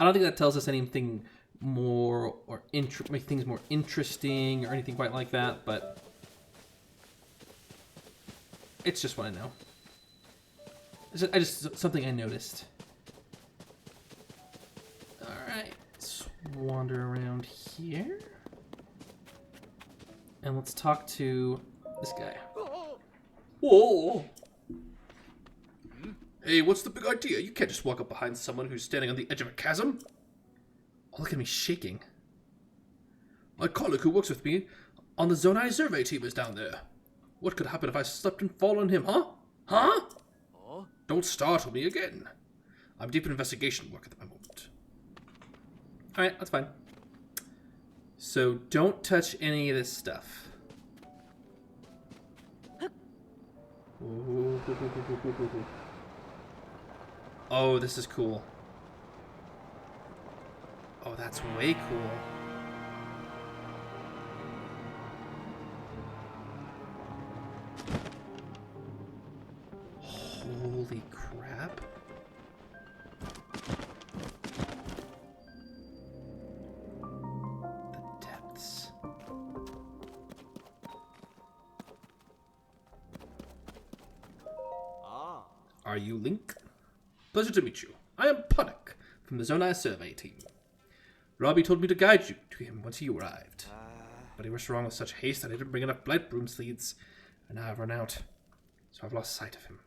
I don't think that tells us anything more or make things more interesting or anything quite like that, but it's just what I know. I just something I noticed. All right, let's wander around here, and let's talk to this guy. Whoa! Hey, what's the big idea? You can't just walk up behind someone who's standing on the edge of a chasm. Oh, look at me shaking. My colleague who works with me on the Zonai survey team is down there. What could happen if I slipped and fall on him, huh? Huh? Oh. Don't startle me again. I'm deep in investigation work at the moment. Alright, that's fine. So don't touch any of this stuff. Oh, this is cool. Oh, that's way cool. Holy crap. The depths. Are you Link? Pleasure to meet you. I am Punik from the Zonai survey team. Robbie told me to guide you to him once he arrived. But he rushed along with such haste that I didn't bring enough blight broom seeds, and now I've run out. So I've lost sight of him.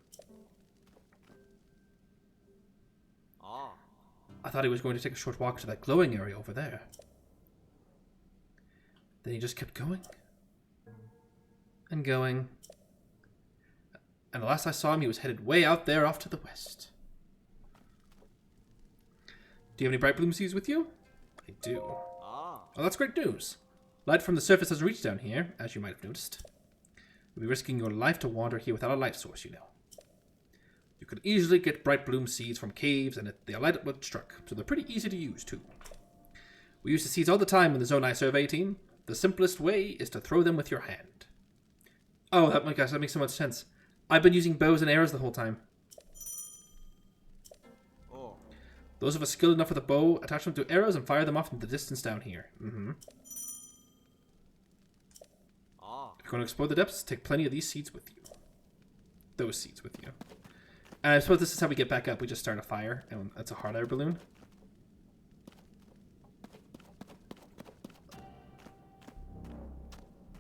I thought he was going to take a short walk to that glowing area over there. Then he just kept going. And going. And the last I saw him, he was headed way out there off to the west. Do you have any bright bloom seeds with you? I do. Oh, that's great news. Light from the surface has reached down here, as you might have noticed. You'll be risking your life to wander here without a light source, you know. You can easily get bright bloom seeds from caves, and they are light when struck, so they're pretty easy to use, too. We use the seeds all the time in the Zonai survey team. The simplest way is to throw them with your hand. Oh, my gosh, that makes so much sense. I've been using bows and arrows the whole time. Those of us skilled enough with a bow attach them to arrows and fire them off into the distance down here. If you're going to explore the depths, take plenty of these seeds with you. Those seeds with you. And I suppose this is how we get back up. We just start a fire, and that's a hot air balloon.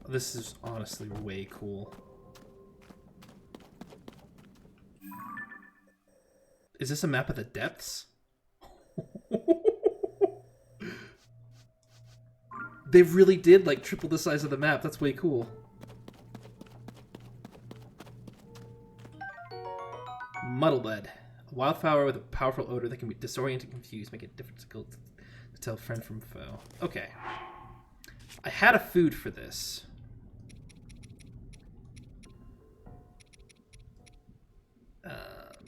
This is honestly way cool. Is this a map of the depths? They really did like triple the size of the map. That's way cool. Muddlebud. A wildflower with a powerful odor that can be disoriented and confused, make it difficult to tell friend from foe. Okay. I had a food for this.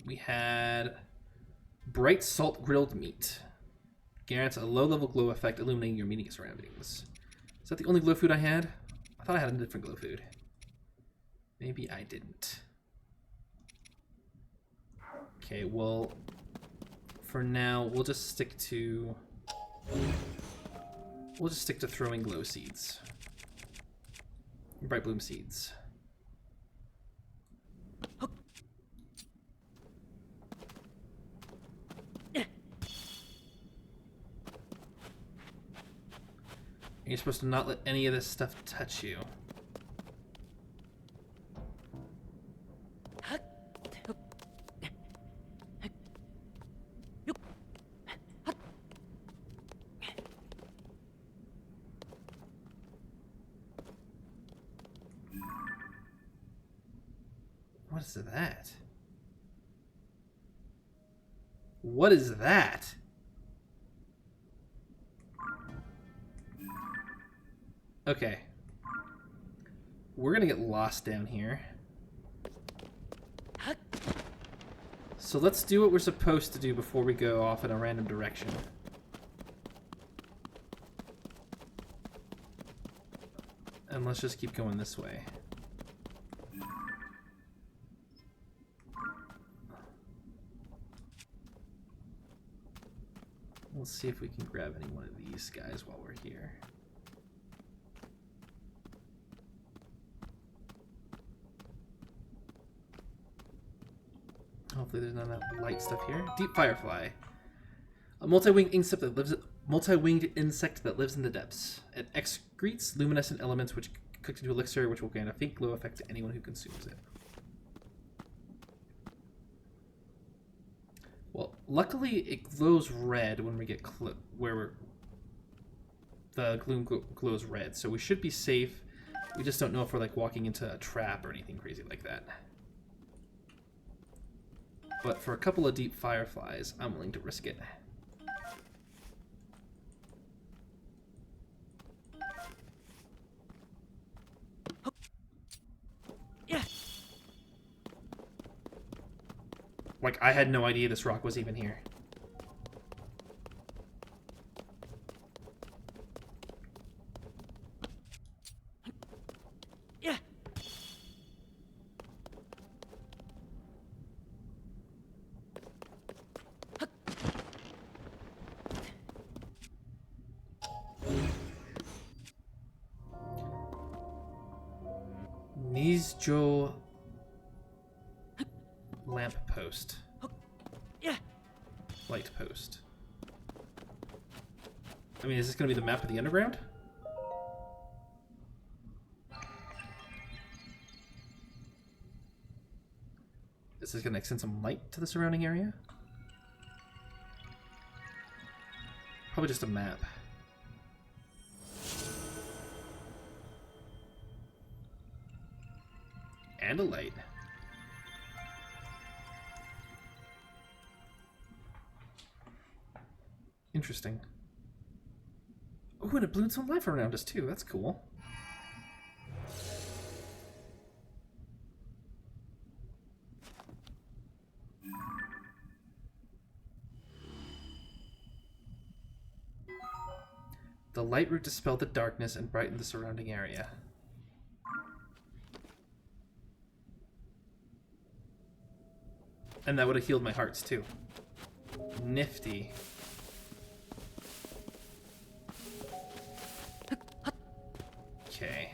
We had bright salt grilled meat. Guarantees a low-level glow effect, illuminating your immediate surroundings. Is that the only glow food I had? I thought I had a different glow food. Maybe I didn't. Okay, well, for now, we'll just stick to throwing glow seeds. Bright bloom seeds. You're supposed to not let any of this stuff touch you. What is that? What is that? Okay. We're gonna get lost down here. So let's do what we're supposed to do before we go off in a random direction. And let's just keep going this way. Let's see if we can grab any one of these guys while we're here. Hopefully there's none of that light stuff here. Deep firefly. A multi-winged insect that lives in the depths. It excretes luminescent elements which cooked into elixir, which will grant a faint glow effect to anyone who consumes it. Well, luckily it glows red when we get the gloom glows red, so we should be safe. We just don't know if we're like walking into a trap or anything crazy like that. But for a couple of deep fireflies, I'm willing to risk it. Yeah. Like, I had no idea this rock was even here. Yeah. Nisjoij lamp post. Yeah. Light post. I mean, is this going to be the map of the underground? Is this going to extend some light to the surrounding area? Probably just a map. And a light. Interesting. Oh, and it blew some life around us too. That's cool. The Lightroot dispelled the darkness and brightened the surrounding area. And that would have healed my hearts too. Nifty. Okay.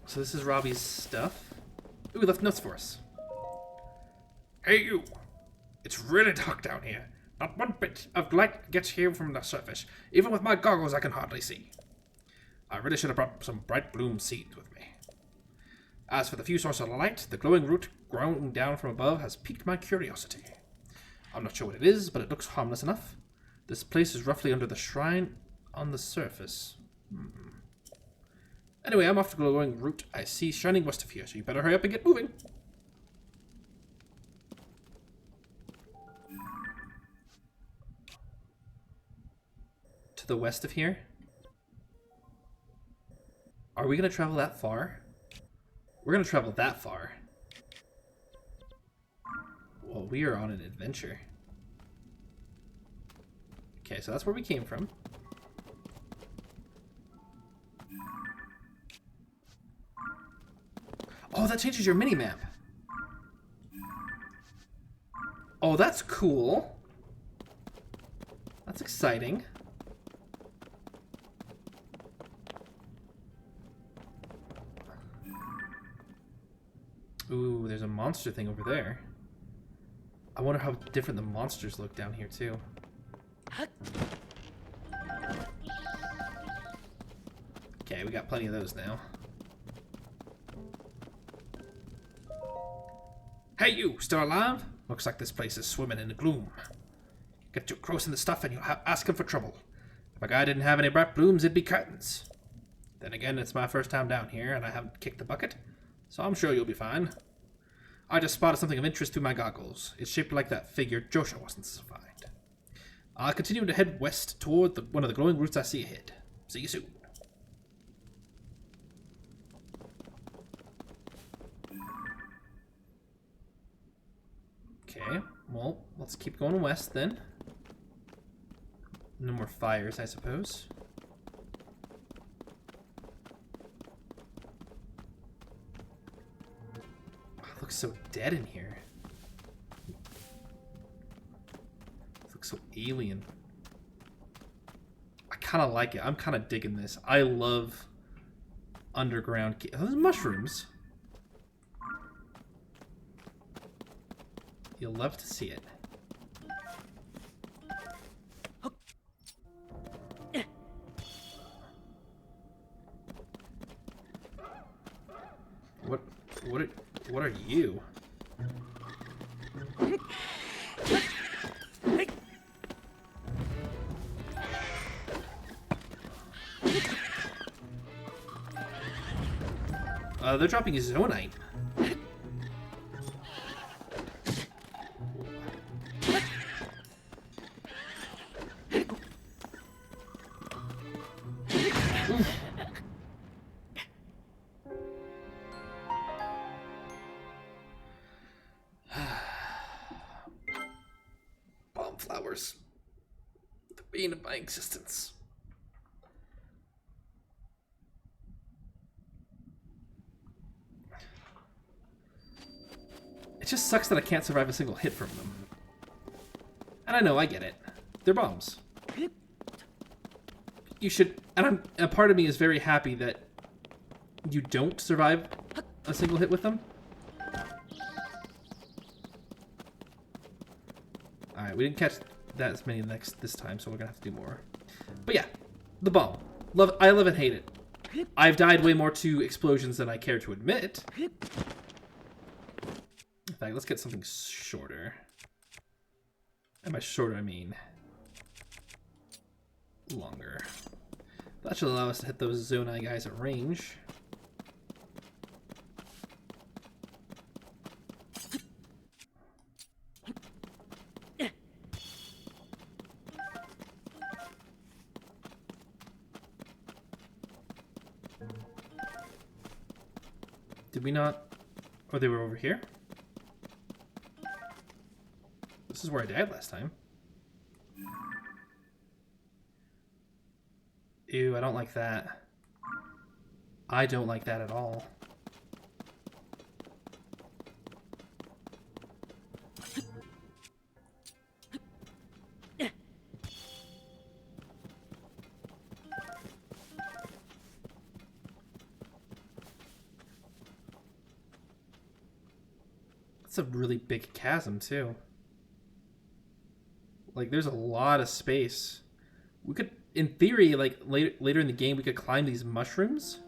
So this is Robbie's stuff. Ooh, he left notes for us. Hey you! It's really dark down here. Not one bit of light gets here from the surface. Even with my goggles I can hardly see. I really should have brought some bright bloom seeds with me. As for the few sources of light, the glowing root growing down from above has piqued my curiosity. I'm not sure what it is, but it looks harmless enough. This place is roughly under the shrine on the surface. Anyway, I'm off to the glowing root I see shining west of here, so you better hurry up and get moving. To the west of here? Are we going to travel that far? We're going to travel that far. Well, we are on an adventure. Okay, so that's where we came from. Oh, that changes your mini-map. Oh, that's cool. That's exciting. Ooh, there's a monster thing over there. I wonder how different the monsters look down here, too. Okay, we got plenty of those now. Hey, you! Still alive? Looks like this place is swimming in the gloom. Get too close in the stuff and you'll ask him for trouble. If a guy didn't have any bright blooms, it'd be curtains. Then again, it's my first time down here, and I haven't kicked the bucket, so I'm sure you'll be fine. I just spotted something of interest through my goggles. It's shaped like that figure Jota wasn't to find. I'll continue to head west toward one of the glowing roots I see ahead. See you soon. Okay, well, let's keep going west then. No more fires, I suppose. It looks so dead in here. alien. I kind of like it. I'm kind of digging this. I love underground. Those mushrooms. You'll love to see it. What are you? They're dropping zonite. Bomb flowers. The bane of my existence. It just sucks that I can't survive a single hit from them. And I know, I get it. They're bombs. You should... And a part of me is very happy that you don't survive a single hit with them. Alright, we didn't catch that as many this time, so we're gonna have to do more. But yeah, the bomb. I love and hate it. I've died way more to explosions than I care to admit. In fact, let's get something shorter. And by shorter, I mean longer. That should allow us to hit those Zonai guys at range. Did we not? Oh, they were over here? This is where I died last time. Ew, I don't like that. I don't like that at all. That's a really big chasm, too. Like, there's a lot of space. We could, in theory, like, later in the game, we could climb these mushrooms.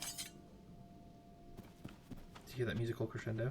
Do you hear that musical crescendo?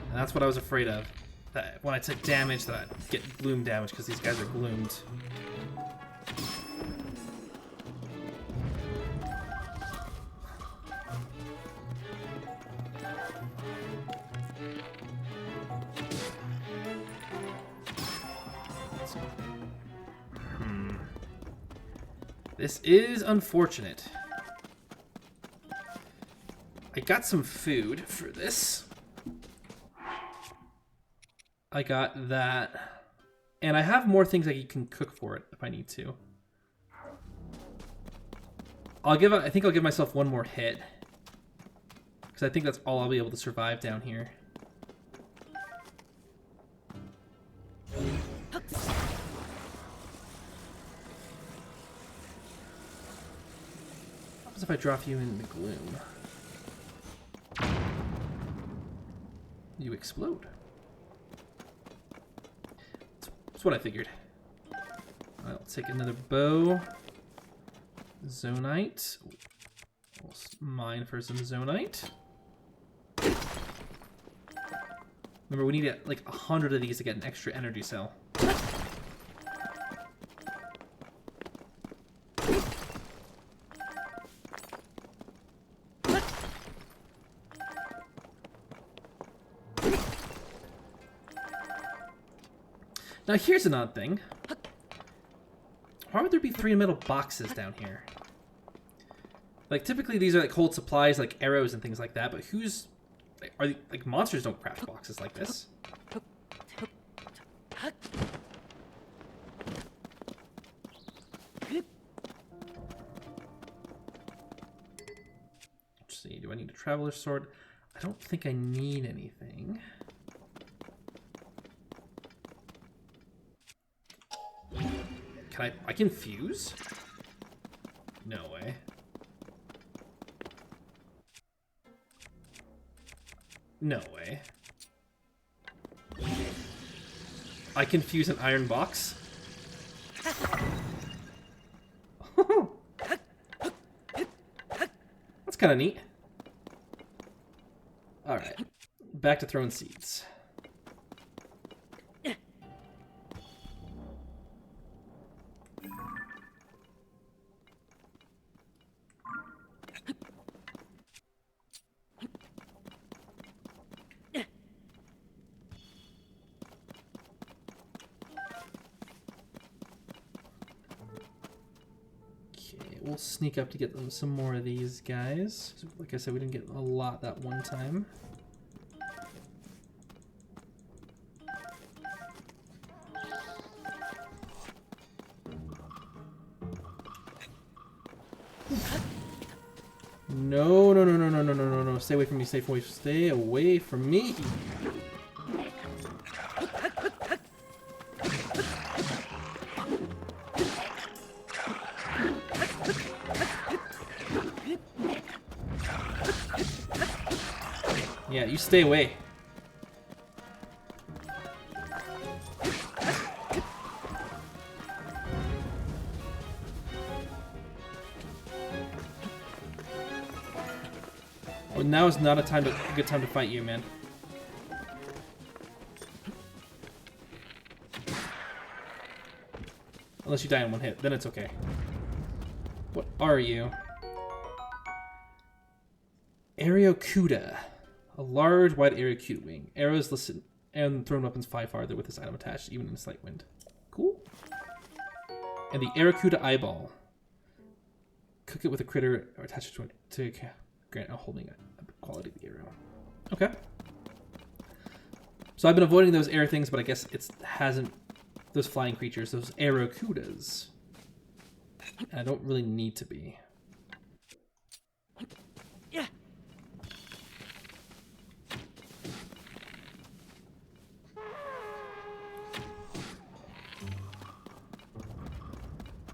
And that's what I was afraid of. That when I took damage, that I'd get gloom damage because these guys are gloomed. This is unfortunate. I got some food for this. I got that. And I have more things I can cook for it if I need to. I think I'll give myself one more hit. Because I think that's all I'll be able to survive down here. What happens if I drop you in the gloom? You explode. That's what I figured. I'll take another bow. Zonite. We'll mine for some zonite. Remember, we need like 100 of these to get an extra energy cell. Now here's an odd thing. Why would there be 3 metal boxes down here? Like, typically these are like hold supplies, like arrows and things like that, but who's... like monsters don't craft boxes like this. Let's see, do I need a traveler's sword? I don't think I need anything. Can I can fuse? No way. No way. I can fuse an iron box? That's kind of neat. Alright. Back to throwing seeds. We'll sneak up to get them some more of these guys. Like I said, we didn't get a lot that one time. No, no, no, no, no, no, no, no, no. Stay away from me, stay away from me. Yeah, you stay away. Oh, now is not a good time to fight you, man. Unless you die in one hit, then it's okay. What are you? Aerocuda. A large, wide Aerocuda wing. Arrows listen and thrown weapons fly farther with this item attached, even in a slight wind. Cool. And the Aerocuda eyeball. Cook it with a critter or attach it to grant a holding a quality of the arrow. Okay. So I've been avoiding those air things, but I guess it hasn't... Those flying creatures, those Aerocudas. And I don't really need to be. Yeah.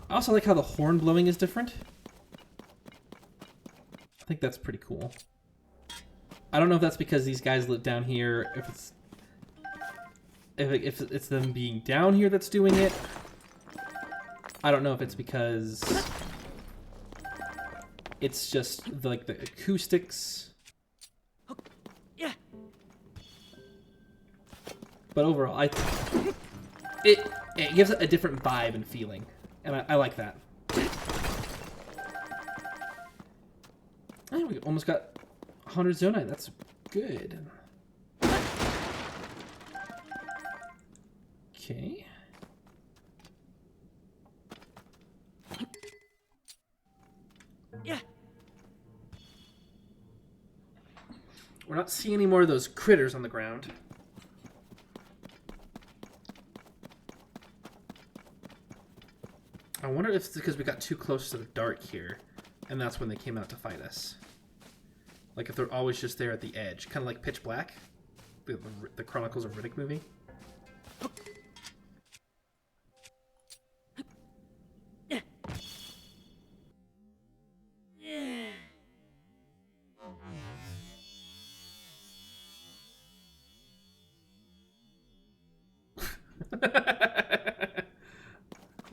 I also like how the horn blowing is different. I think that's pretty cool. I don't know if that's because these guys live down here, if it's them being down here that's doing it. I don't know if it's because it's just like the acoustics. Yeah. But overall, it gives it a different vibe and feeling, and I like that. Oh, we almost got 100 Zonite. That's good. Okay. Yeah. We're not seeing any more of those critters on the ground. I wonder if it's because we got too close to the dark here, and that's when they came out to fight us. Like if they're always just there at the edge, kind of like Pitch Black, the Chronicles of Riddick movie.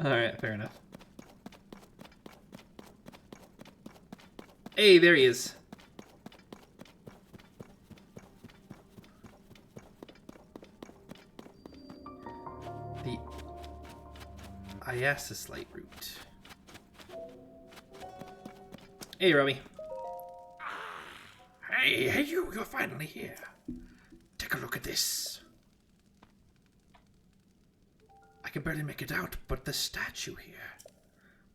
Alright, fair enough. Hey, there he is. Iayusus Lightroot. Hey, Romy. Hey, you're finally here. Take a look at this. I can barely make it out, but the statue here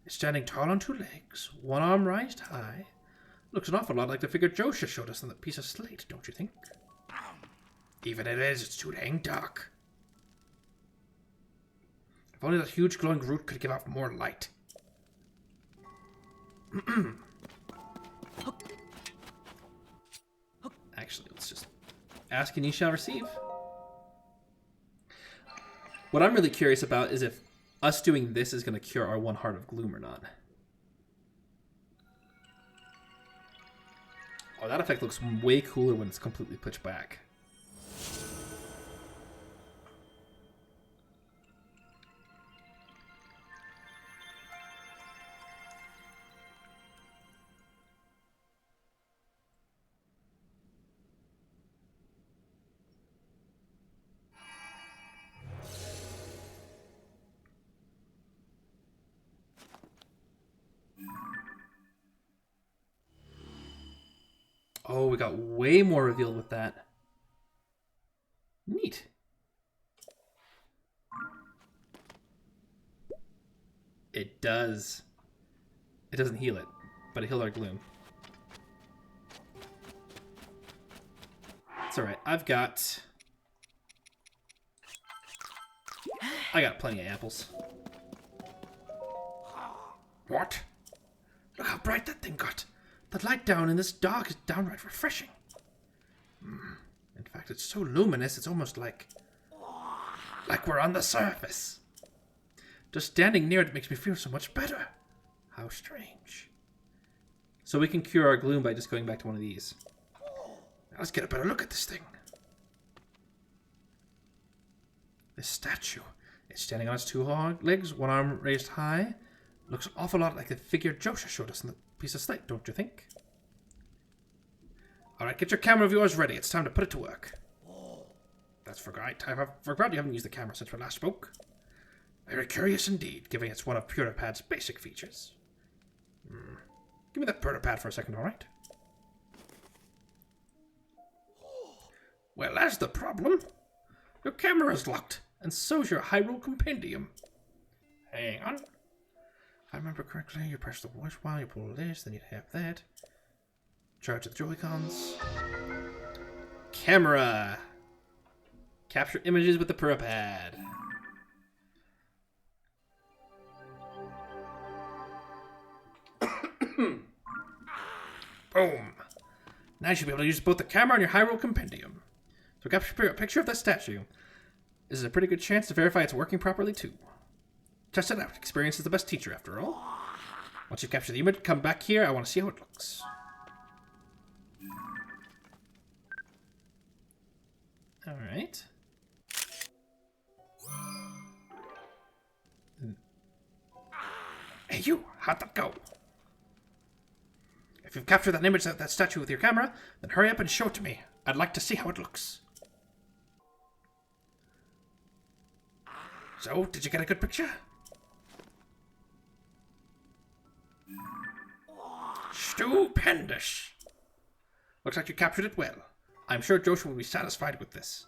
is standing tall on two legs, one arm raised high. Looks an awful lot like the figure Jota showed us on that piece of slate, don't you think? Even it is, it's too dang dark. If only that huge glowing root could give off more light. Actually, let's just ask and ye shall receive. What I'm really curious about is if us doing this is going to cure our one heart of gloom or not. Oh, that effect looks way cooler when it's completely pitch black. Oh, we got way more revealed with that. Neat. It does. It doesn't heal it, but it healed our gloom. It's alright. I got plenty of apples. What? Look how bright that thing got. The light down in this dark is downright refreshing. In fact, it's so luminous, it's almost like we're on the surface. Just standing near it makes me feel so much better. How strange. So we can cure our gloom by just going back to one of these. Now let's get a better look at this thing. This statue. It's standing on its two legs, one arm raised high. Looks an awful lot like the figure Jota showed us in the piece of slate, don't you think? Alright, get your camera of yours ready. It's time to put it to work. That's right. I forgot you haven't used the camera since we last spoke. Very curious indeed, given it's one of PuriPad's basic features. Give me that PuriPad for a second, alright? Well, that's the problem. Your camera is locked, and so's your Hyrule Compendium. Hang on. If I remember correctly, you press the voice while you pull this, then you have that. Charge the Joy-Cons. Camera! Capture images with the PuriPad. Boom! Now you should be able to use both the camera and your Hyrule Compendium. So capture a picture of that statue. This is a pretty good chance to verify it's working properly too. Test it out. Experience is the best teacher after all. Once you've captured the image, come back here. I want to see how it looks. Alright. Hey you! How'd that go? If you've captured that image of that statue with your camera, then hurry up and show it to me. I'd like to see how it looks. So, did you get a good picture? Stupendous! Looks like you captured it well. I'm sure Joshua will be satisfied with this.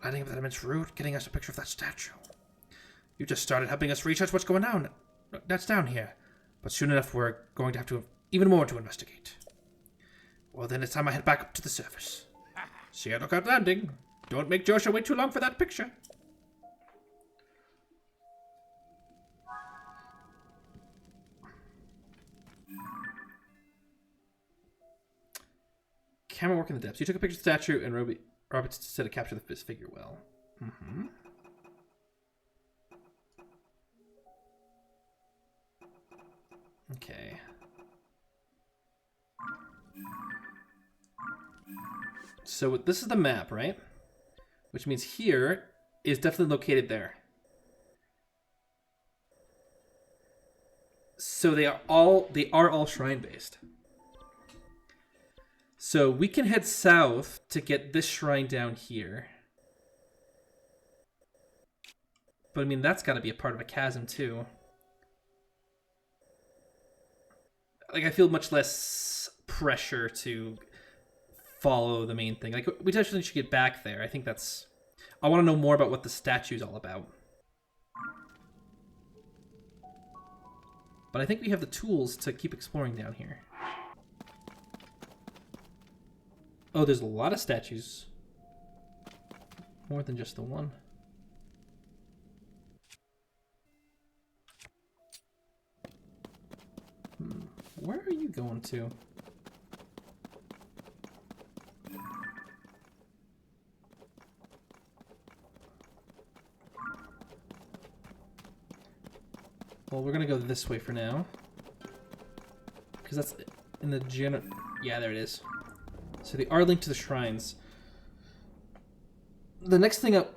Lighting up that immense root, getting us a picture of that statue. You just started helping us research what's going on. That's down here. But soon enough, we're going to have even more to investigate. Well, then it's time I head back up to the surface. See you at Lookout Landing. Don't make Joshua wait too long for that picture. Camera work in the depths. You took a picture of the statue, and Robert said to capture this figure well. Okay. So this is the map, right? Which means here is definitely located there. So they are all shrine based. So we can head south to get this shrine down here. But I mean, that's got to be a part of a chasm too. Like, I feel much less pressure to follow the main thing. Like, we definitely should get back there. I think that's... I want to know more about what the statue's all about. But I think we have the tools to keep exploring down here. Oh, there's a lot of statues. More than just the one. Where are you going to? Well, we're gonna go this way for now. Because that's in the general... Yeah, there it is. So they are linked to the shrines. The next thing up...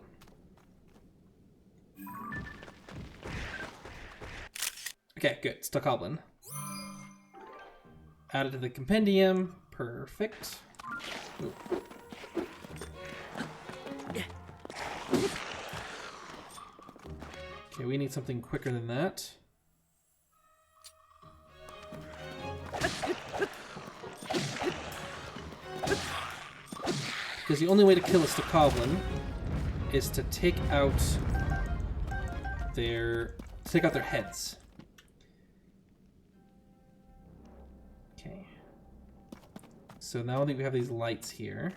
Okay, good. It's Nihcayam. Added to the compendium. Perfect. Ooh. Okay, we need something quicker than that. Because the only way to kill a Nihcayam is to take out their heads. Okay. So now that we have these lights here,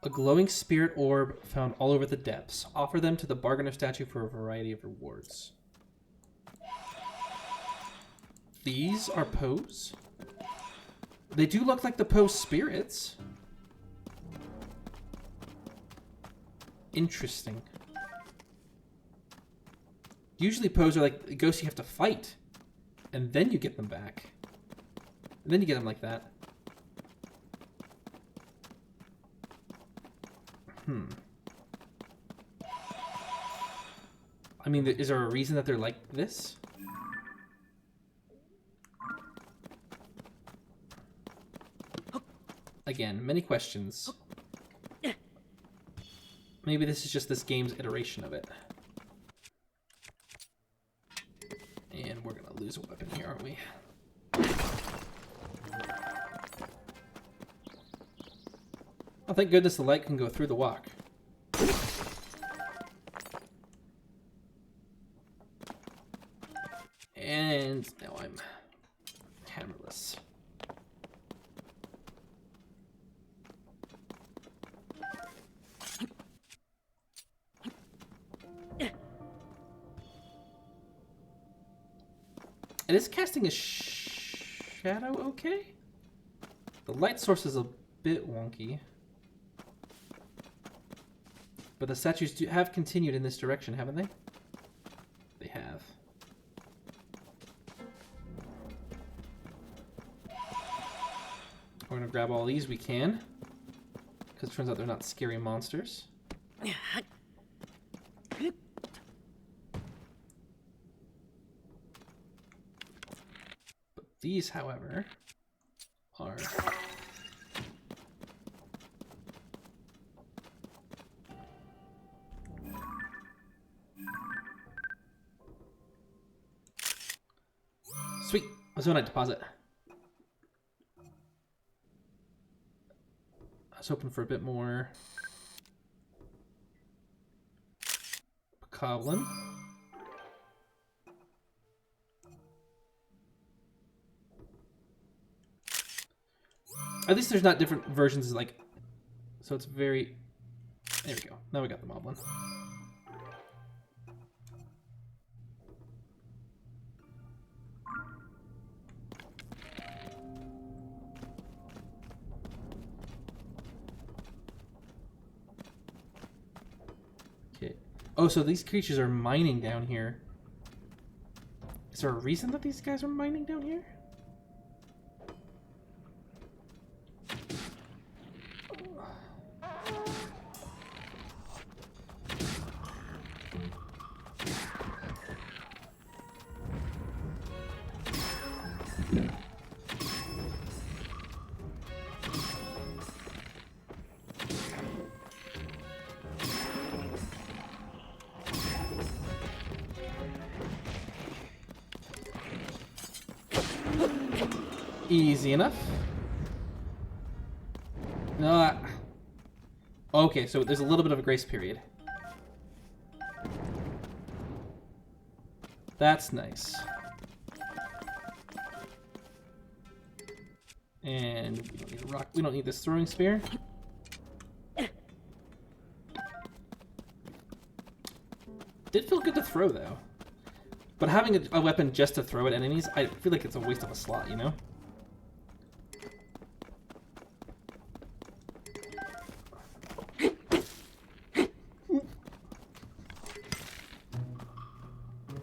a glowing spirit orb found all over the depths. Offer them to the bargainer statue for a variety of rewards. These are Poes. They do look like the Poe spirits. Interesting. Usually Poes are like ghosts you have to fight, and then you get them back. And then you get them like that. I mean, is there a reason that they're like this? Again, many questions. Maybe this is just this game's iteration of it. And we're gonna lose a weapon here, aren't we? Oh, thank goodness the light can go through the walk. And now I'm cameraless. And is casting a shadow okay? The light source is a bit wonky. But the statues have continued in this direction, haven't they? They have. We're gonna grab all these we can. Because it turns out they're not scary monsters. These, however, are... Sweet! Ozonite deposit. I was hoping for a bit more... Coblin. At least there's not different versions, like, so it's very, there we go. Now we got the mob one. Okay. Oh, so these creatures are mining down here. Is there a reason that these guys are mining down here? Easy enough. No. Okay, so there's a little bit of a grace period. That's nice. And we don't need a rock. We don't need this throwing spear. Did feel good to throw though, but having a weapon just to throw at enemies, I feel like it's a waste of a slot, you know?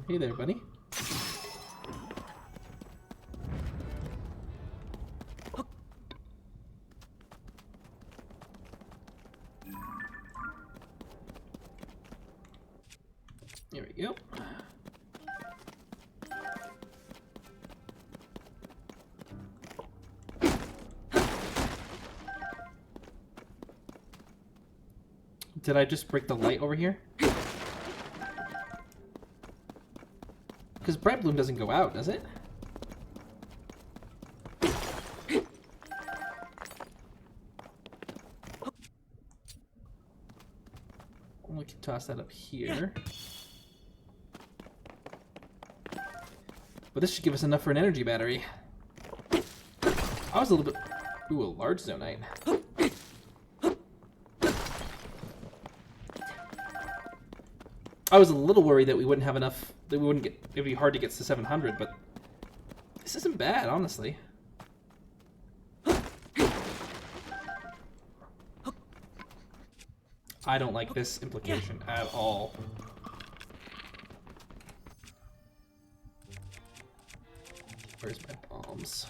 Hey there, buddy. There we go. Did I just break the light over here? Because bright bloom doesn't go out, does it? We can toss that up here. But this should give us enough for an energy battery. I was a little bit... Ooh, a large zonite. I was a little worried that we wouldn't have enough, that we wouldn't get, it'd be hard to get to 700, but this isn't bad, honestly. I don't like this implication at all. Where's my bombs?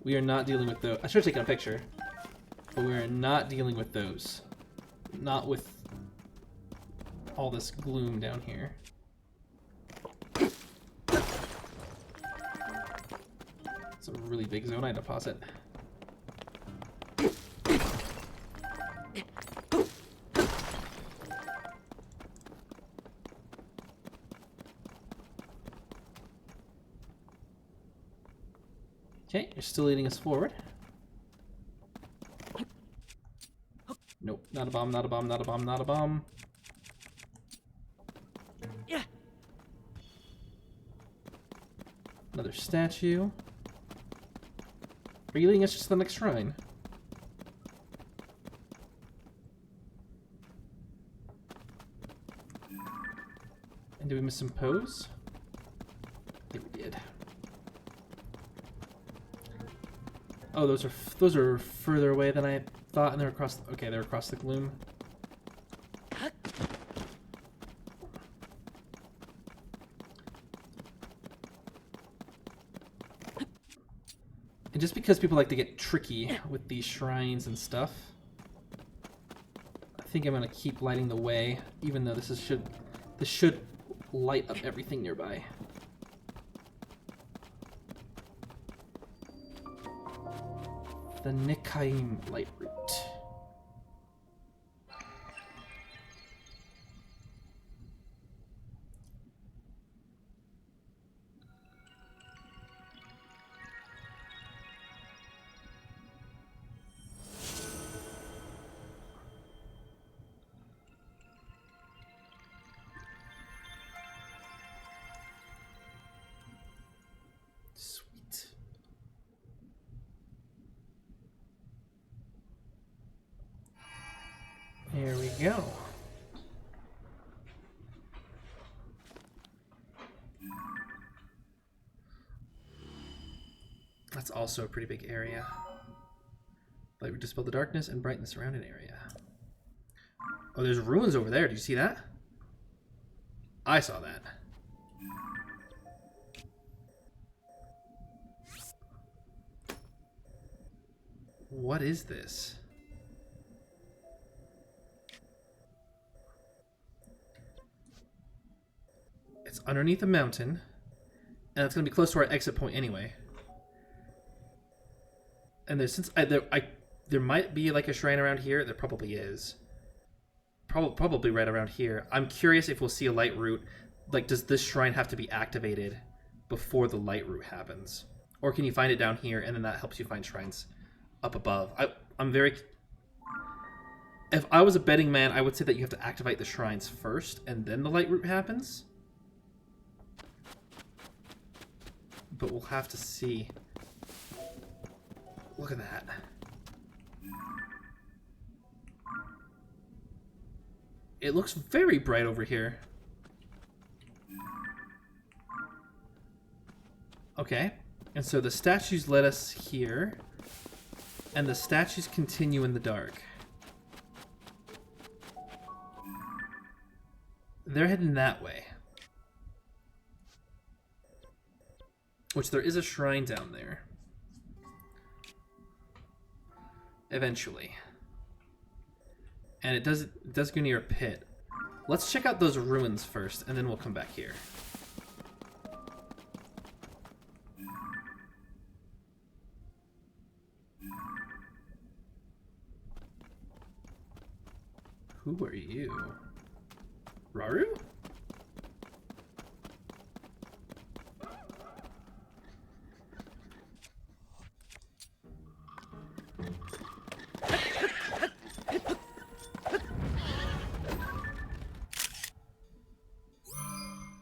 We are not dealing with those. I should have taken a picture. But we are not dealing with those. Not with all this gloom down here. It's a really big zonite deposit. Okay, you're still leading us forward. Nope, not a bomb, not a bomb, not a bomb, not a bomb. Yeah. Another statue. Are you leading us just to the next shrine? And did we miss some pose? I think we did. Oh, those are further away than I thought, and they're across. Okay, they're across the gloom. And just because people like to get tricky with these shrines and stuff, I think I'm gonna keep lighting the way, even though this should light up everything nearby. The Nihcayam Lightroot. Sweet. There we go. That's also a pretty big area. Light would dispel the darkness and brighten the surrounding area. Oh, there's ruins over there. Did you see that? I saw that. What is this? It's underneath a mountain, and it's going to be close to our exit point anyway. And there's there might be like a shrine around here. There probably is. Probably right around here. I'm curious if we'll see a Lightroot. Like, does this shrine have to be activated before the Lightroot happens? Or can you find it down here and then that helps you find shrines up above? I'm very... If I was a betting man, I would say that you have to activate the shrines first and then the Lightroot happens. But we'll have to see. Look at that. It looks very bright over here. Okay. And so the statues led us here. And the statues continue in the dark. They're heading that way. Which there is a shrine down there. Eventually. And it does go near a pit. Let's check out those ruins first, and then we'll come back here. Who are you? Raru?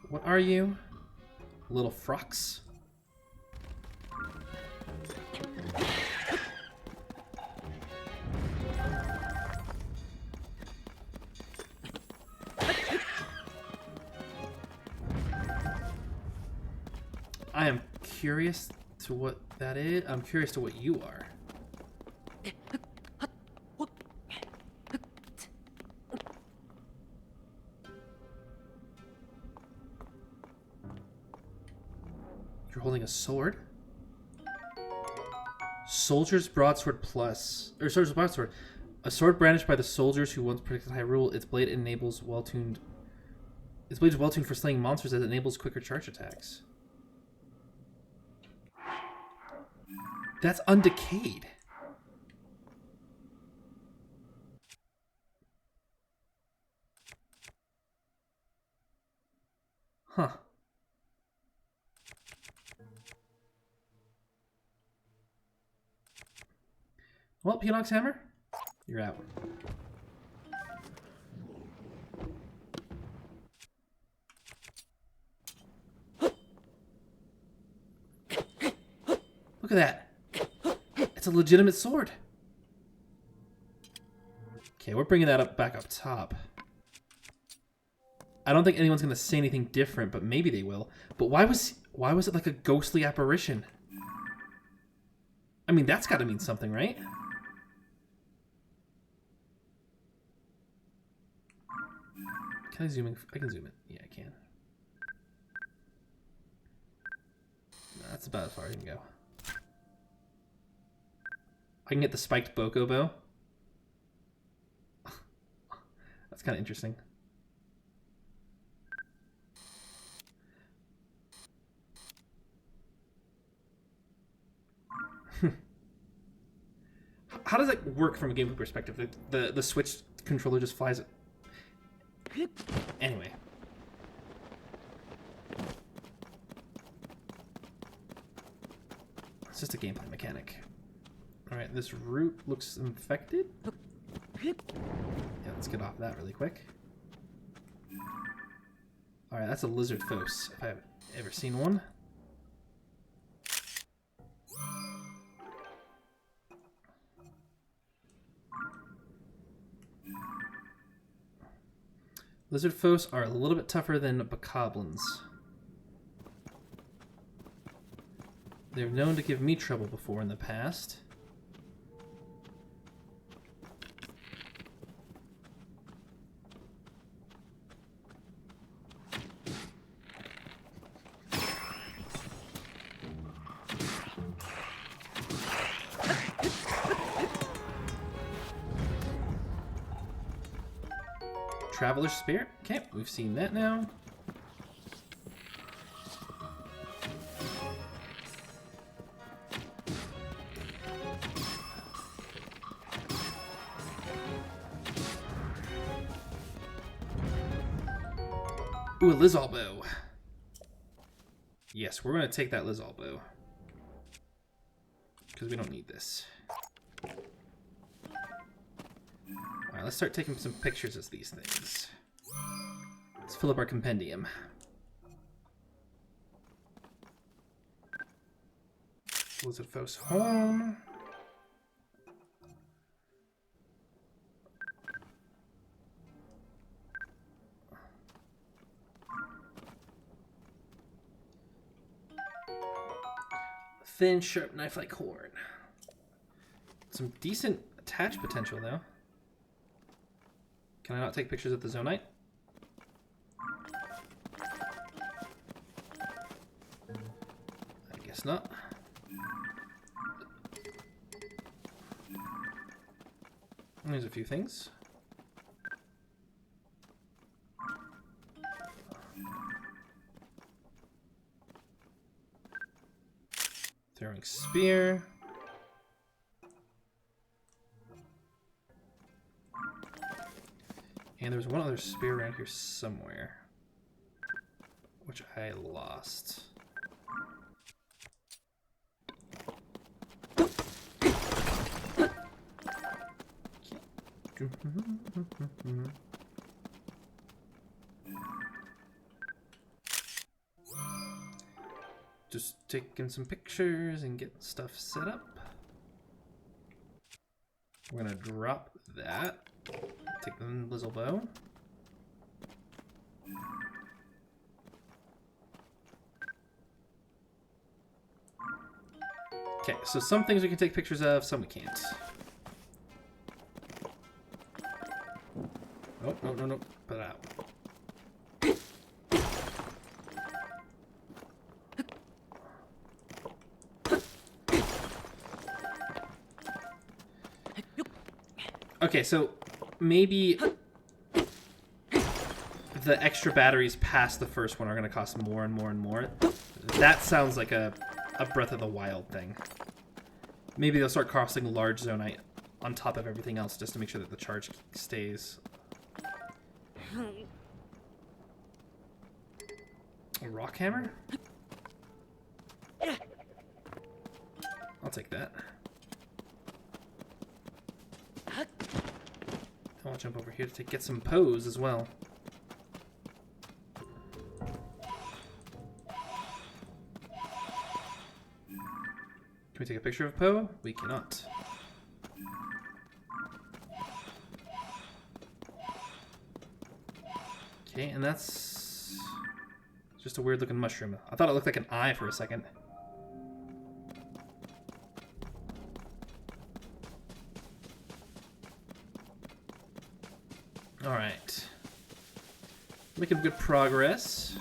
What are you? Little frocks? I am curious to what that is. I'm curious to what you are. You're holding a sword? Soldier's Broadsword Plus. Or Soldier's Broadsword. A sword brandished by the soldiers who once protected Hyrule. Its blade enables well-tuned... Its blade is well-tuned for slaying monsters as it enables quicker charge attacks. That's undecayed. Huh. Well, Hinox Hammer, you're out. Look at that. It's a legitimate sword. Okay, we're bringing that up back up top. I don't think anyone's gonna say anything different, but maybe they will. But why was it like a ghostly apparition? I mean, that's got to mean something, right? Can I zoom in? I can zoom in. Yeah, I can. That's about as far as I can go. I can get the spiked Boko bow. That's kind of interesting. How does it work from a gameplay perspective? The Switch controller just flies it. Anyway. It's just a gameplay mechanic. Alright, this root looks infected. Yeah, let's get off that really quick. Alright, that's a lizard phos, if I've ever seen one. Lizard phos are a little bit tougher than bokoblins. They're known to give me trouble before in the past. Traveler's Spirit. Okay, we've seen that now. Ooh, a Lizal bow. Yes, we're going to take that Lizal bow. Because we don't need this. Alright, let's start taking some pictures of these things. Let's fill up our compendium. Blizzard Foes home. Thin, sharp knife-like horn. Some decent attach potential, though. Can I not take pictures of the Zonite? I guess not. There's a few things. Throwing spear. And there's one other spear around here somewhere, which I lost. Just taking some pictures and getting stuff set up. We're gonna drop that. Take the Lizzle bow. Okay, so some things we can take pictures of, some we can't. Oh, no, no, no. Put it out. Okay, so maybe the extra batteries past the first one are going to cost more and more and more. That sounds like a Breath of the Wild thing. Maybe they'll start costing large Zonite on top of everything else just to make sure that the charge stays. A rock hammer? I'll take that. I'll jump over here to get some pose as well. Can we take a picture of Poe? We cannot. Okay, and that's just a weird looking mushroom. I thought it looked like an eye for a second. Alright. Making good progress.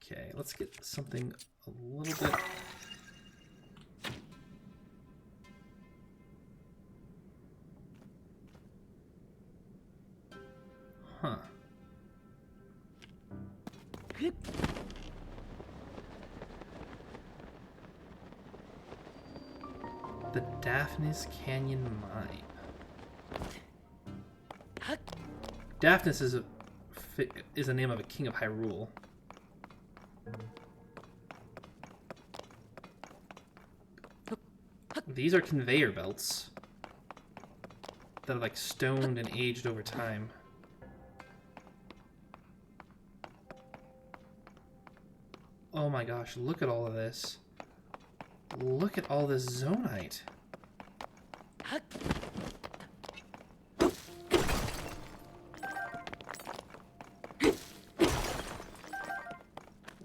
Okay, let's get something a little bit... Huh. The Daphnes Canyon Mine. Daphnes is a name of a king of Hyrule. These are conveyor belts that are like stoned and aged over time. Oh my gosh, look at all of this. Look at all this Zonite.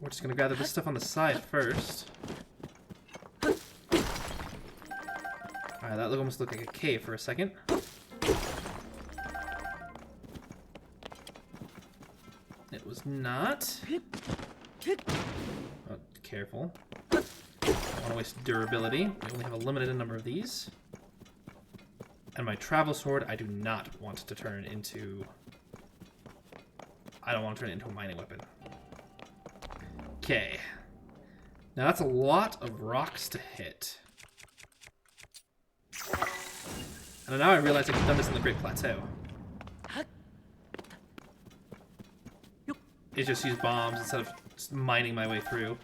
We're just gonna gather this stuff on the side first. Alright, that almost looked like a cave for a second. It was not. Oh, careful. Don't want to waste durability. We only have a limited number of these. And my travel sword, I do not want to turn into... I don't want to turn it into a mining weapon. Okay. Now that's a lot of rocks to hit. And now I realize I could have done this in the Great Plateau. It just used bombs instead of just mining my way through.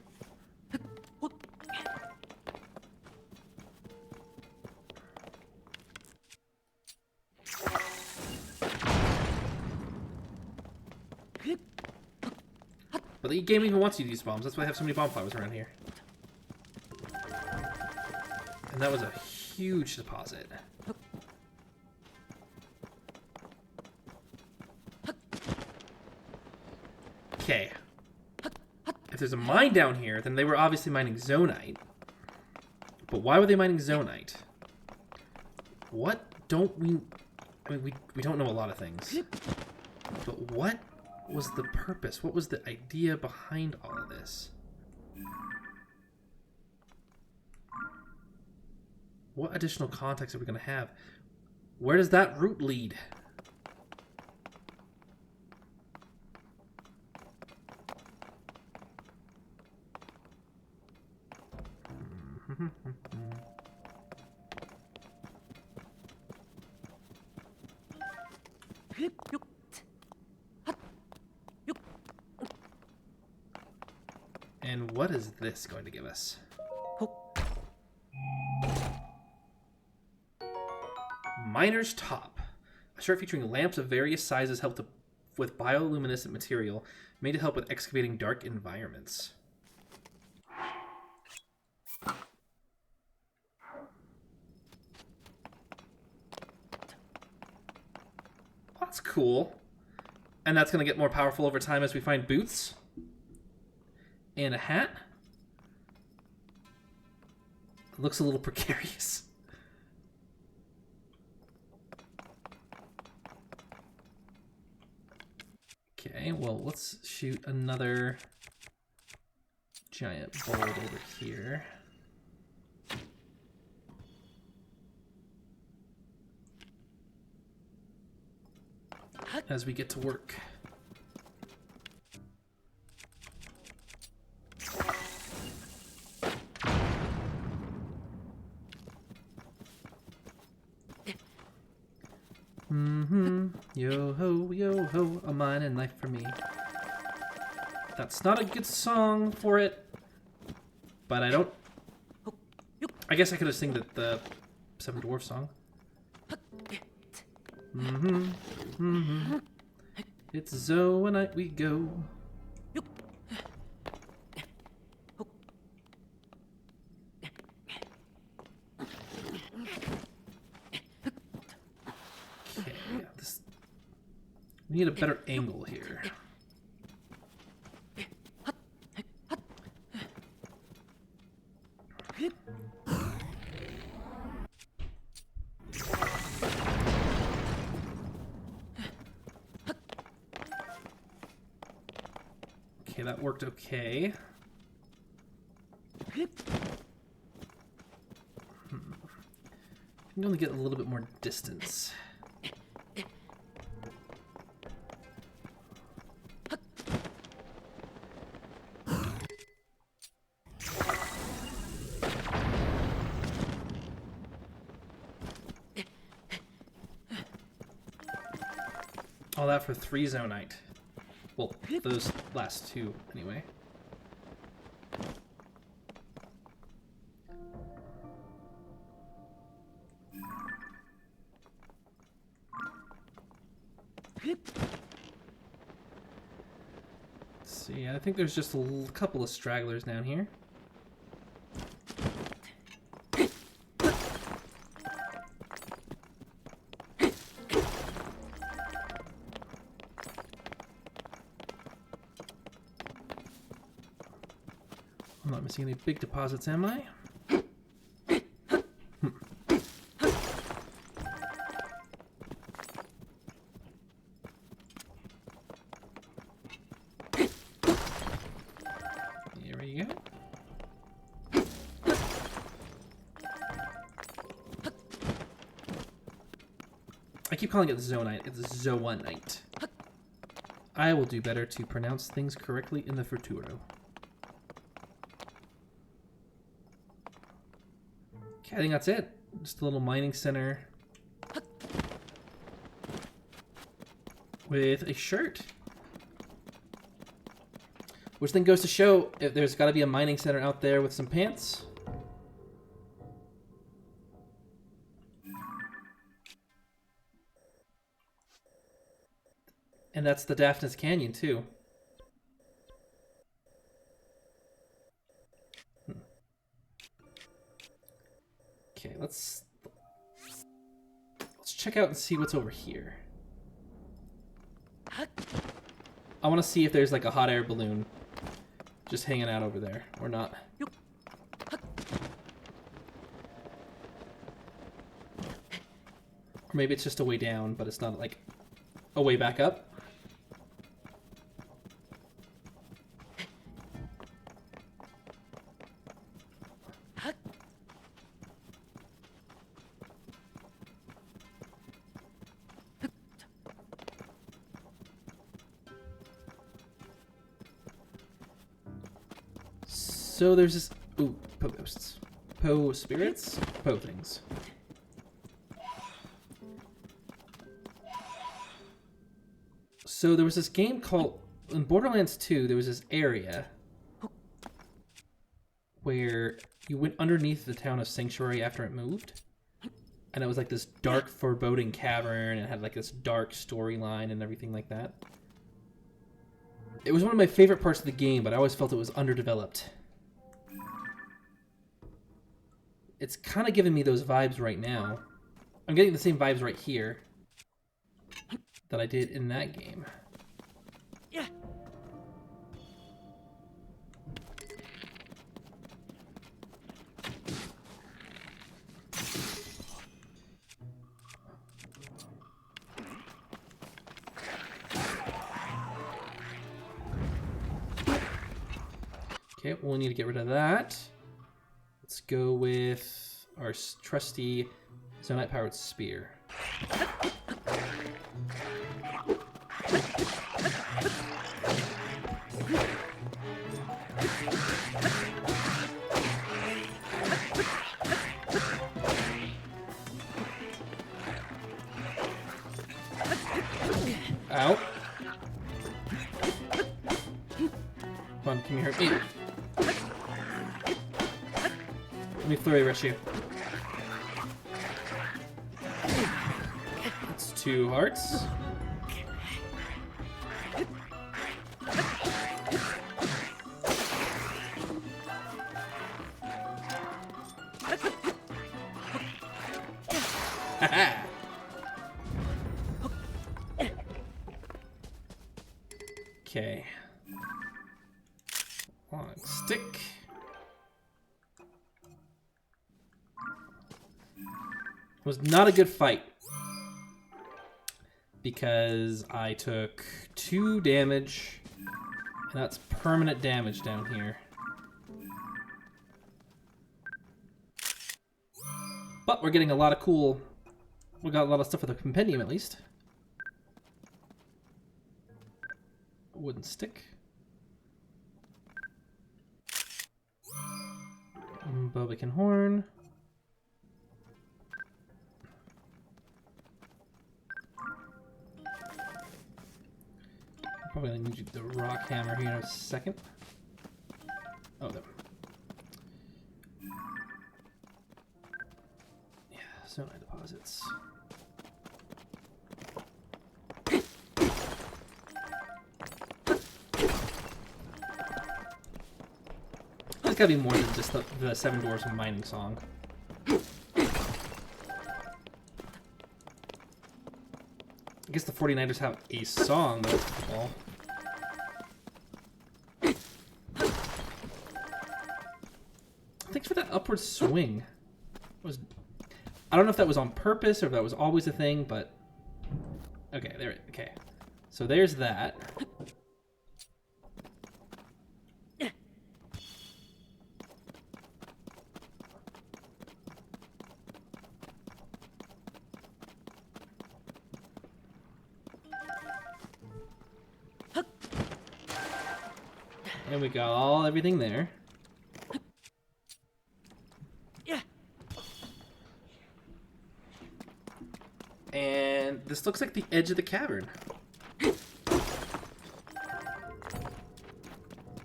But the game even wants you to use bombs. That's why I have so many bomb flowers around here. And that was a huge deposit. Okay. If there's a mine down here, then they were obviously mining zonite. But why were they mining zonite? What don't we... I mean, we don't know a lot of things. But what was the purpose? What was the idea behind all of this? What additional context are we going to have? Where does that route lead? And what is this going to give us? Miner's Top. A chart featuring lamps of various sizes helped with bioluminescent material made to help with excavating dark environments. That's cool. And that's going to get more powerful over time as we find boots. And a hat. It looks a little precarious. Okay, well, let's shoot another giant bolt over here. As we get to work. Yo ho, a mining life for me. That's not a good song for it, but I don't... I guess I could have sing the Seven Dwarf song. It's Zoanite we go. Okay, this... We need a better angle here. Okay, that worked okay. I can only get a little bit more distance. All that for 3 zonite. Well, those last 2, anyway. Let's see, I think there's just a couple of stragglers down here. I'm not missing any big deposits, am I? There we go. I keep calling it zonite. It's zoanite. I will do better to pronounce things correctly in the futuro. Okay, I think that's it. Just a little mining center with a shirt. Which then goes to show if there's got to be a mining center out there with some pants. And that's the Daphnes Canyon, too. Okay, let's check out and see what's over here. I want to see if there's like a hot air balloon just hanging out over there or not. Or maybe it's just a way down, but it's not like a way back up. So there's this... Ooh, Poe ghosts. Poe spirits? Poe things. So there was this game called... In Borderlands 2, there was this area where you went underneath the town of Sanctuary after it moved. And it was like this dark, foreboding cavern, and it had like this dark storyline and everything like that. It was one of my favorite parts of the game, but I always felt it was underdeveloped. It's kind of giving me those vibes right now. I'm getting the same vibes right here that I did in that game. Yeah. Okay, we'll need to get rid of that. Let's go with our trusty Zonite-powered spear. Ow. Come on, can you hurt me? Let me flurry rush you. That's 2 hearts. Okay. Long stick. Was not a good fight because I took 2 damage, and that's permanent damage down here. But we're getting a lot of cool... We got a lot of stuff with the compendium, at least. A wooden stick. Bobican horn. Probably gonna need the rock hammer here in a second. Oh, there. Yeah, zonite deposits. There's gotta be more than just the Seven Dwarfs mining song. I guess the 49ers have a song, but well. Thanks for that upward swing. I don't know if that was on purpose or if that was always a thing, but okay, there. Okay, so there's that. And we got everything there. Yeah. This looks like the edge of the cavern.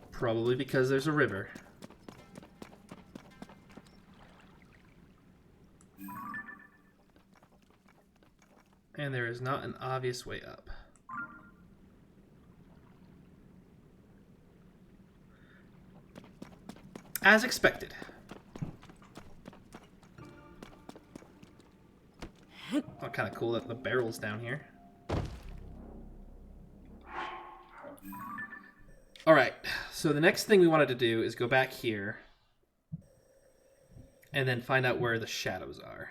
Probably because there's a river. And there is not an obvious way up. As expected. Oh, kind of cool that the barrel's down here. Alright, so the next thing we wanted to do is go back here and then find out where the shadows are.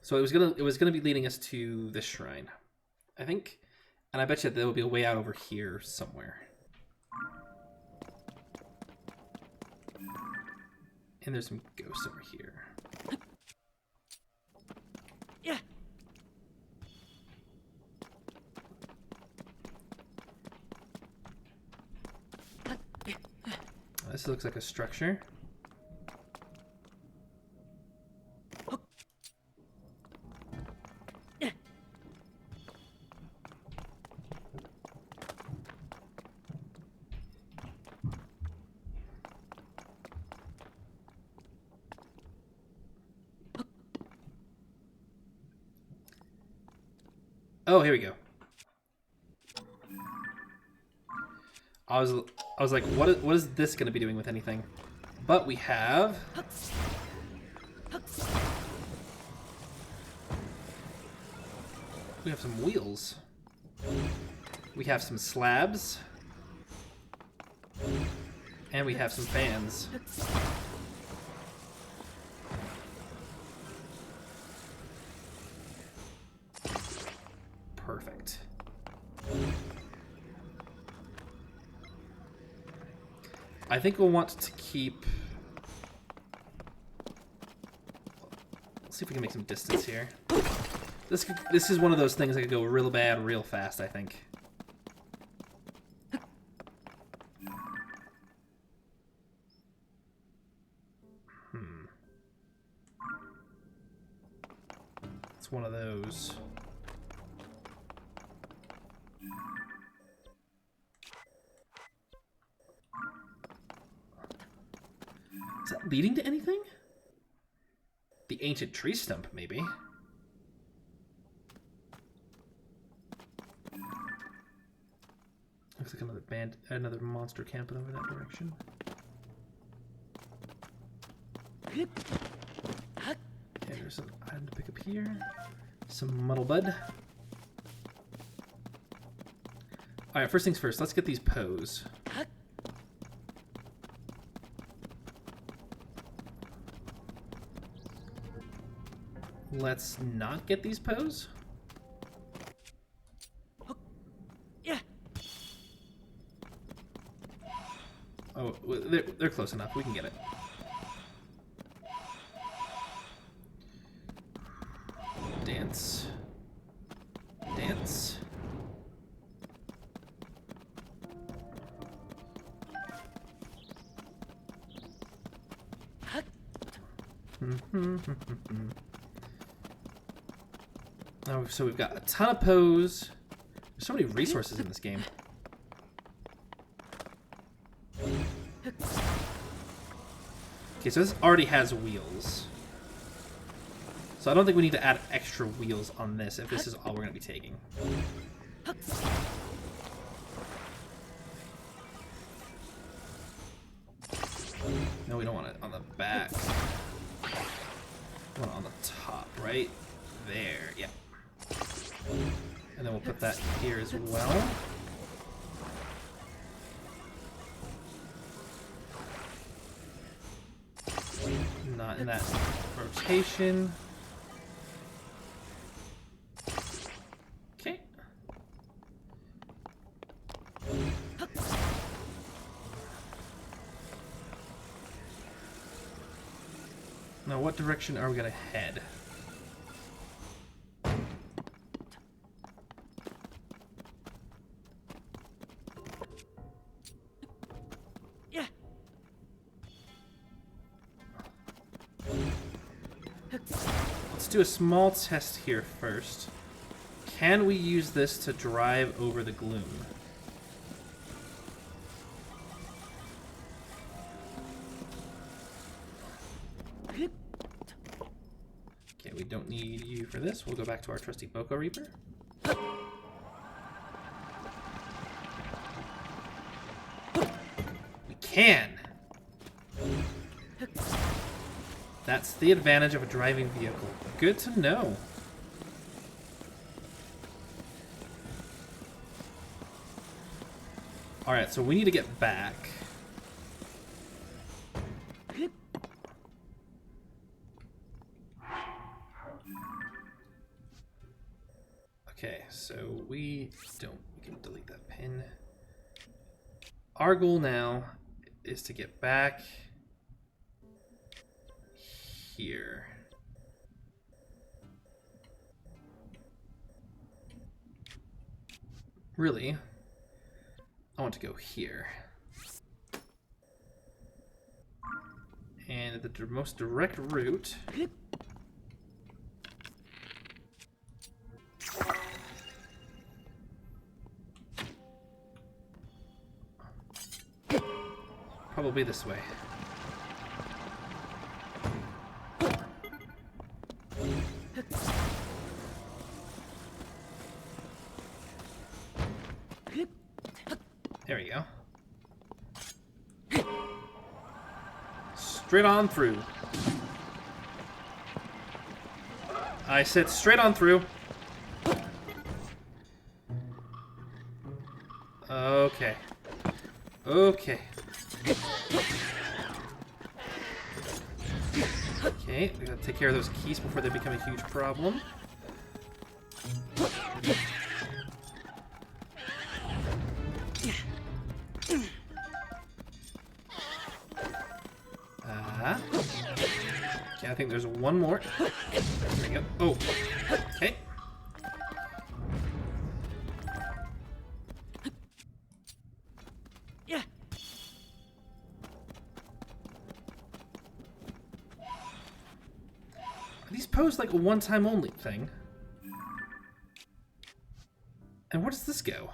So it was gonna be leading us to this shrine, I think, and I bet you there will be a way out over here somewhere. And there's some ghosts over here. Yeah. This looks like a structure. Oh, here we go. I was like, what is this going to be doing with anything? But we have some wheels. We have some slabs. And we have some fans. Perfect. I think we'll want to keep... Let's see if we can make some distance here. This is one of those things that could go real bad real fast, I think. It's one of those. Is that leading to anything? The ancient tree stump, maybe. Looks like another monster camping over that direction. Okay, there's an item to pick up here. Some muddle bud. Alright, first things first, let's get these poes. Let's not get these poes. Yeah. Oh, they're close enough. We can get it. Dance. Dance. Oh, so we've got a ton of pose. There's so many resources in this game. Okay, so this already has wheels. So I don't think we need to add extra wheels on this if this is all we're going to be taking. No, we don't want it on the back. We want it on the top, right? There, yeah. And then we'll put that here as well. Not in that rotation. Okay. Now, what direction are we going to head? Yeah. Let's do a small test here first. Can we use this to drive over the gloom? Okay, we don't need you for this. We'll go back to our trusty Boko Reaper. We can! That's the advantage of a driving vehicle. Good to know. Alright, so we need to get back. Okay, so we can delete that pin. Our goal now is to get back here. Really, I want to go here. And the most direct route probably this way. There we go. Straight on through. I said straight on through. Okay. Okay. Okay, we gotta take care of those keys before they become a huge problem. Okay, I think there's one more. There we go. Oh, okay. Yeah. Are these posed like a one-time only thing? And where does this go?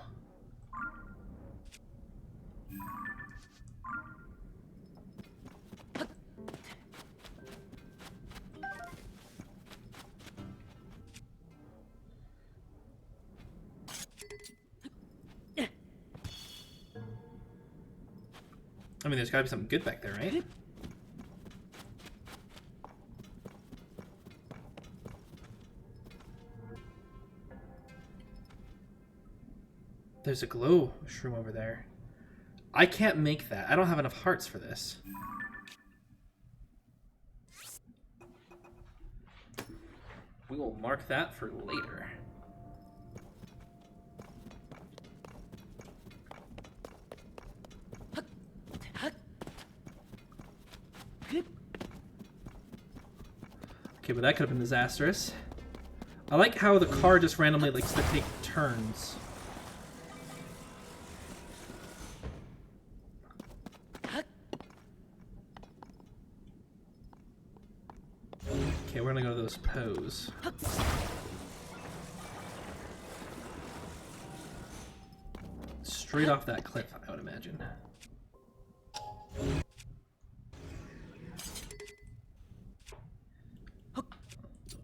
I mean, there's gotta be something good back there, right? There's a glow shroom over there. I can't make that. I don't have enough hearts for this. We will mark that for later. Okay, but that could have been disastrous. I like how the car just randomly likes to take turns. Okay, we're gonna go to those pose. Straight off that cliff, I would imagine.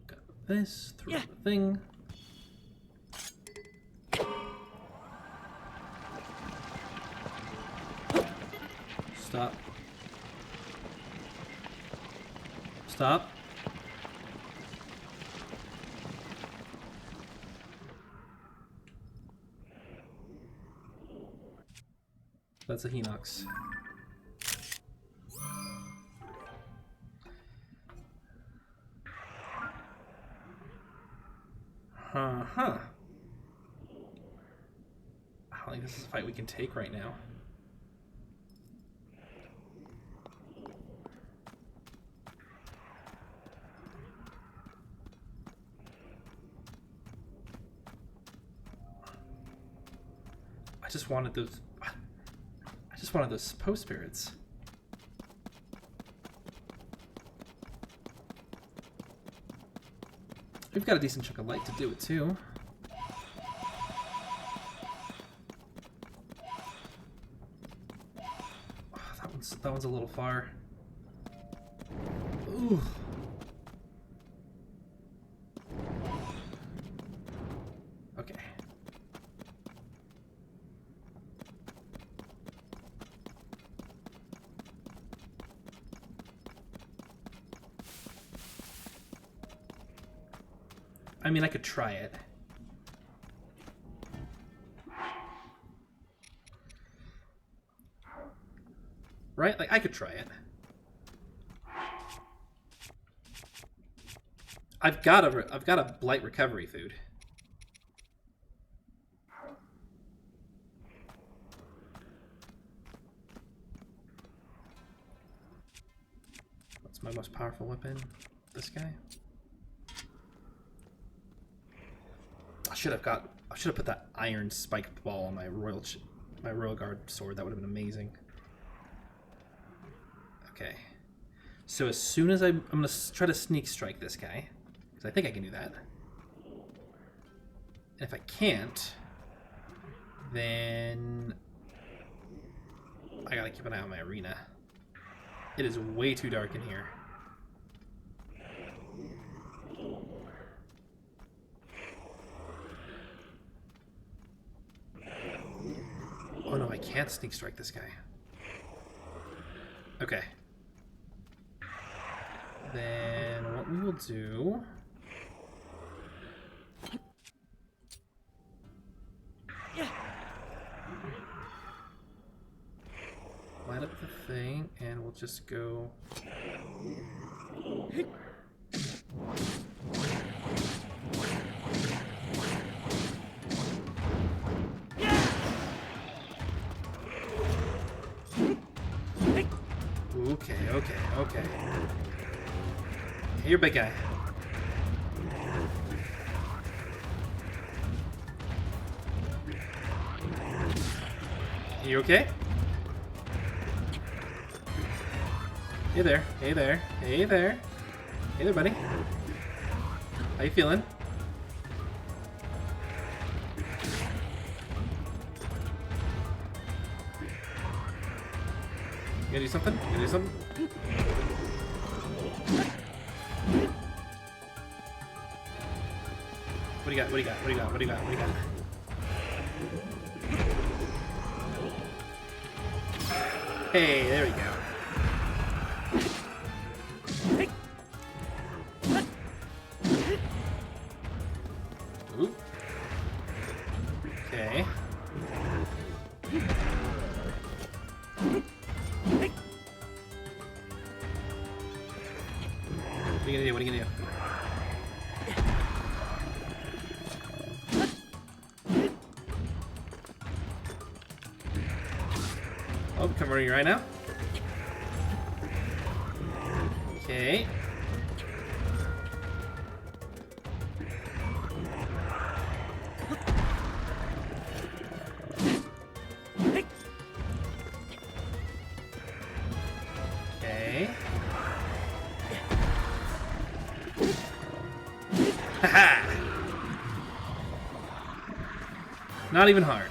Got this through the thing. Stop. Stop. That's a Hinox. Uh-huh. I don't think this is a fight we can take right now. I just wanted those post spirits. We've got a decent chunk of light to do it too. That one's a little far. Ooh. Okay. I mean, I could try it. Right? Like, I could try it. I've got a blight recovery food. What's my most powerful weapon? This guy? I should have put that iron spiked ball on my royal guard sword. That would have been amazing. Okay. So as soon as I'm gonna try to sneak strike this guy, because I think I can do that. And if I can't, then I gotta keep an eye on my arena. It is way too dark in here. Oh no, I can't sneak strike this guy. Okay. Then what we will do... light up the thing, and we'll just go... Okay. Hey, you're a big guy. You okay? Hey there. Hey there, buddy. How you feeling? You gonna do something? What do you got? Hey, there we go. Ooh. Okay. What are you gonna do? Oh, converting right now. Okay. Okay. Haha! Not even hard.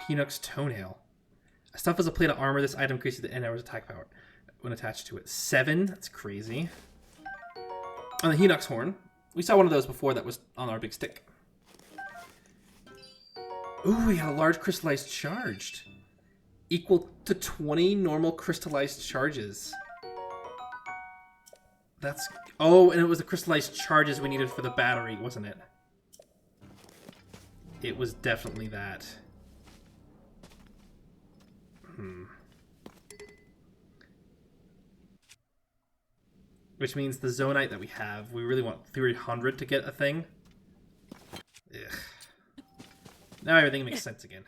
Hinox toenail. A stuff as a plate of armor. This item increases the end hour's attack power when attached to it. 7. That's crazy. On the Hinox horn. We saw one of those before that was on our big stick. Ooh, we had a large crystallized charged. Equal to 20 normal crystallized charges. That's... Oh, and it was the crystallized charges we needed for the battery, wasn't it? It was definitely that. Which means the Zonite that we have, we really want 300 to get a thing. Ugh. Now everything makes sense again.